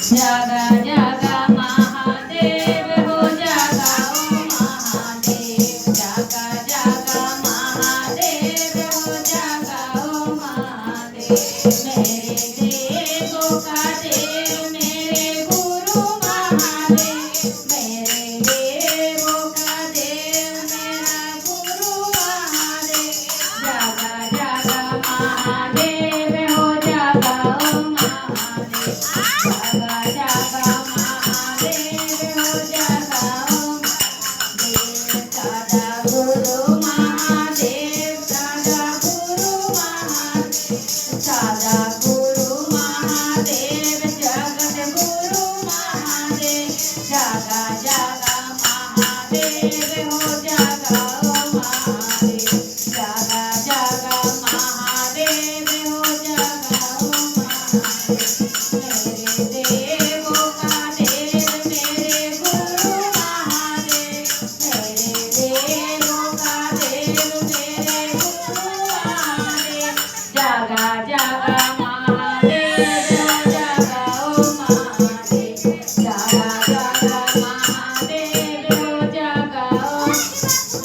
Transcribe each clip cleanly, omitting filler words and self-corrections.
जागा जागा महादेव हो जागा ओ महादेव जागा जागा महादेव हो जागा ओ महादेव मेरे देवों का देव मेरे गुरु महादेव मेरे देवों का देव मेरा गुरु महादेव जागा जागा महादेव हो जागा ओ महादेव जागा जागा महादेव हो जागा ओ महादेव दादा गुरु महादेव दादा गुरु महादेव दादा गुरु महादेव जगत गुरु महादेव जागा जागा महादेव हो जागा ओ महादेव जागा जागा महादेव हो जागा ओ महादेव मेरे देवों का देव मेरे गुरु महादेव मेरे देवों का देव मेरे गुरु महादेव जागा जागा महादेव हो जागा ओ महादेव जागा जागा महादेव हो जागा ओ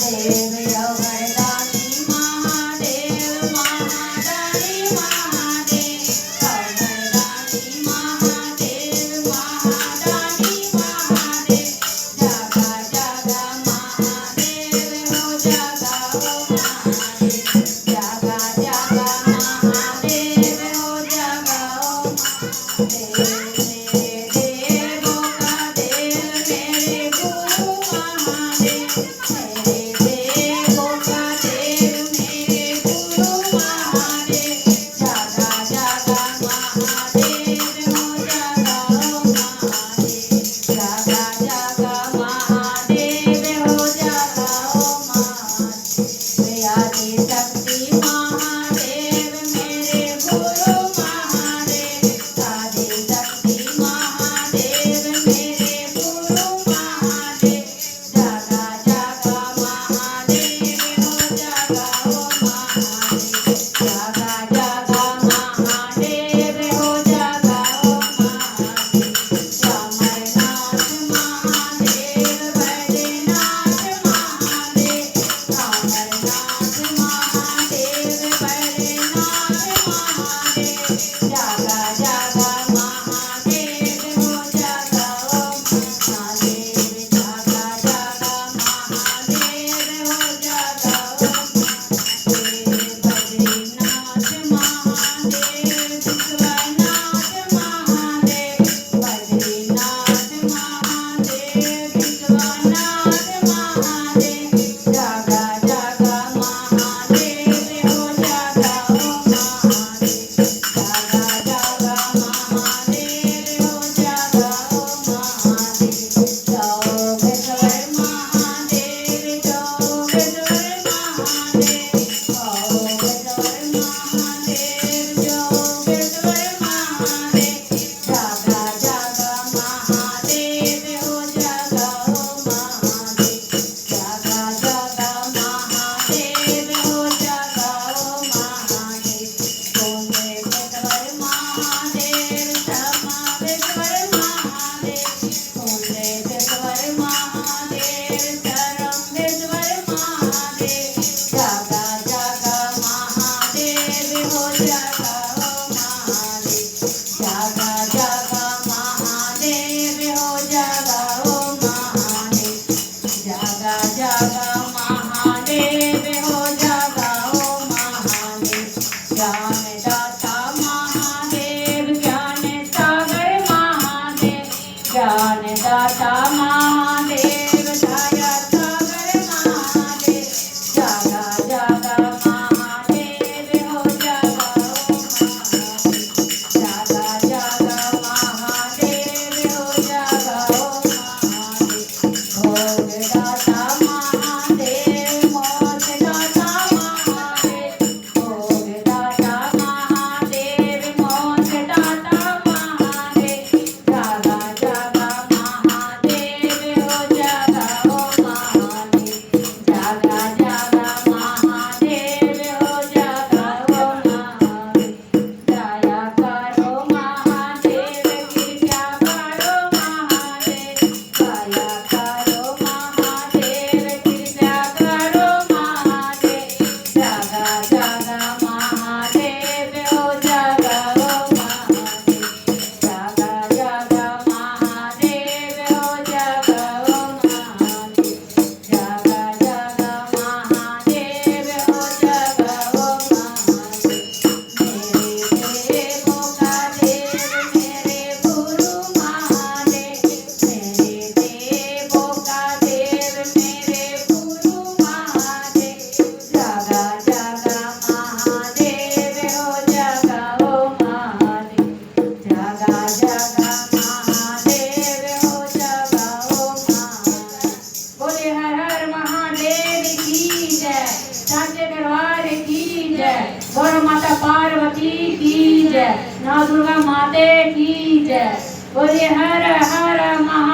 देव यवरदानी महादेव महादानी महादेव यवरदानी महादेव महादानी महादेव जागा जागा महादेव हो जागा ओ महादेव जागा जागा महादेव हो जागा ओ महादेव मेरे देवों का देव मेरे गुरु महादेव मेरे देवों का देव मेरे गुरु महादेव जागा जागा महादेव हो जागा ओ महादेव जागा जागा महादेव हो जागा ओ महादेव आदि शक्ति महादेव मेरे गुरु महादेव आदि शक्ति महादेव मेरे गुरु महादेव जागा जागा महादेव हो जागा ओ महादेव जागा जागा महादेव हो जागा ओ महादेव अमरनाथ महादेव बैद्यनाथ महादेव अमरनाथ महादेव बैद्यनाथ महादेव जागा जागा महादेव हो जागा ओ महादेव जागा जागा महादेव हो जागा ओ महादेव बद्रीनाथ महादेव विश्वनाथ महादेव बद्रीनाथ महादेव विश्वनाथ महादेव जागा जागा महादेव हो जागा ओ महादेव जागा जागा महादेव हो जागा ओ महादेव योगेश्वर महादेव योगेश्वर महादेव योगेश्वर महादेव योगेश्वर महादेव जागा जागा महादेव हो जागा ओ महादेव जागा जागा महादेव हो जागा ओ महादेव सोमेश्वर महादेव समावेश्वर महादेव सोमेश्वर महादेव सरमेश्वर महादेव जागा जागा महादेव हो जागा ओ महादेव जागा जागा महादेव हो जागा ओ महादेव जागा जागा महादेव हो जागा ओ महादेव ज्ञानदाता महादेव ज्ञान सागर महादेव ज्ञानदाता महादेव दया सागर महादेव जागा जागा महादेव हो जागा ओ महादेव जागा जागा महादेव हो जागा ओ महादेव भोगदाता महादेव मोक्षदाता महादेव भोगदाता जय। नव दुर्गा माते की जय। बोलिए हर हर महा